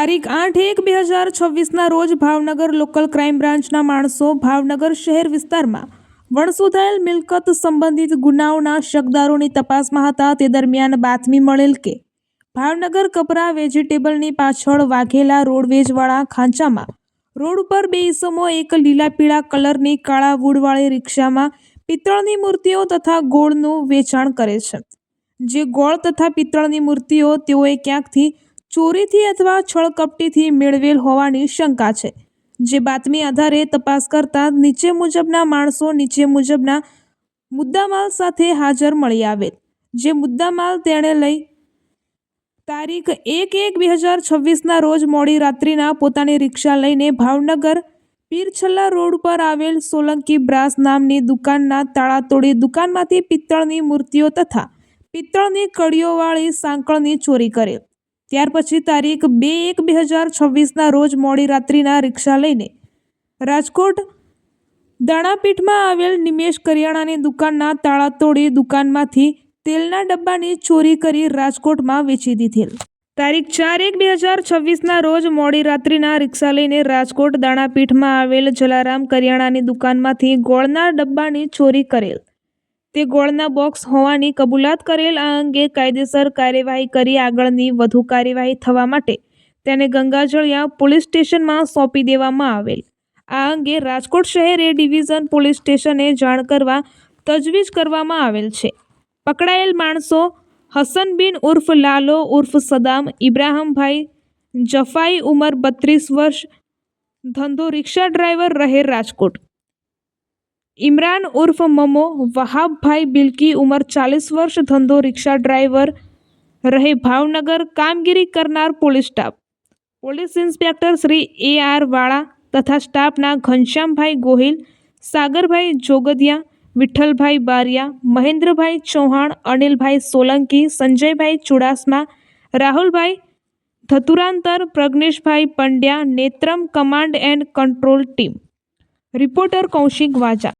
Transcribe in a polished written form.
તારીખ 8/1/2026ના રોજ Bhavnagar local crime બ્રાન્ચના માણસો ભાવનગર શહેર વિસ્તારમાં વણસોધાયેલ મિલકત સંબંધિત ગુનાઓના શકદારોની તપાસમાં હતા તે દરમિયાન બાતમી મળેલ કે ભાવનગર કપરા વેજીટેબલની પાછળ વાઘેલા રોડવેજવાળા ખાંચામાં રોડ ઉપર બે ઈસમો એક લીલા પીળા કલરની કાળા વુડવાળી રિક્ષામાં પિત્તળની મૂર્તિઓ તથા ગોળનું વેચાણ કરે છે। જે ગોળ તથા પિત્તળની મૂર્તિઓ તેઓએ ક્યાંકથી ચોરીથી અથવા છળકપટીથી મેળવેલ હોવાની શંકા છે। જે બાતમી આધારે તપાસ કરતા નીચે મુજબના માણસો નીચે મુજબના મુદ્દામાલ સાથે હાજર મળી આવેલ। જે મુદ્દામાલ તેણે લઈ તારીખ 1/1/2026ના રોજ મોડી રાત્રિના પોતાની રિક્ષા લઈને ભાવનગર પીરછલ્લા રોડ પર આવેલ સોલંકી બ્રાસ નામની દુકાનના તાળા તોડી દુકાનમાંથી પિત્તળની મૂર્તિઓ તથા પિત્તળની કડીઓવાળી સાંકળની ચોરી કરેલ। ત્યાર પછી તારીખ 2/1/2026ના રોજ મોડી રાત્રિના રિક્ષા લઈને રાજકોટ દાણાપીઠમાં આવેલ નિમેશ કરિયાણાની દુકાનના તાળા તોડી દુકાનમાંથી તેલના ડબ્બાની ચોરી કરી રાજકોટમાં વેચી દીધેલ। તારીખ 4/1/2026ના રોજ મોડી રાત્રિના રિક્ષા લઈને રાજકોટ દાણાપીઠમાં આવેલ જલારામ કરિયાણાની દુકાનમાંથી ગોળના ડબ્બાની ચોરી કરેલ। તે ગોળના બોક્સ હોવાની કબૂલાત કરેલ। આ અંગે કાયદેસર કાર્યવાહી કરી આગળની વધુ કાર્યવાહી થવા માટે તેને ગંગાજળિયા પોલીસ સ્ટેશનમાં સોંપી દેવામાં આવેલ। આ અંગે રાજકોટ શહેર એ ડિવિઝન પોલીસ સ્ટેશને જાણ કરવા તજવીજ કરવામાં આવેલ છે। પકડાયેલ માણસો હસનબીન ઉર્ફ લાલો ઉર્ફ સદામ, ઇબ્રાહીમભાઈ જફાઈ ઉંમર 32 વર્ષ, ધંધો રિક્ષા ડ્રાઈવર, રહે રાજકોટ। ઇમરાન ઉર્ફ મમો, વહાબભાઈ બિલકી ઉંમર 40 વર્ષ, ધંધો રિક્ષા ડ્રાઈવર, રહે ભાવનગર, કામગીરી કરનાર police staff police inspector Shri A.R. Vala તથા સ્ટાફના ઘનશ્યામભાઈ ગોહિલ, સાગરભાઈ જોગદિયા, વિઠ્ઠલભાઈ બારિયા, મહેન્દ્રભાઈ ચૌહાણ, અનિલભાઈ સોલંકી, સંજયભાઈ ચુડાસમા, રાહુલભાઈ ધતુરાંતર, પ્રજ્ઞેશભાઈ Pandya, Netram command and control team. Reporter Kaushik Vaja.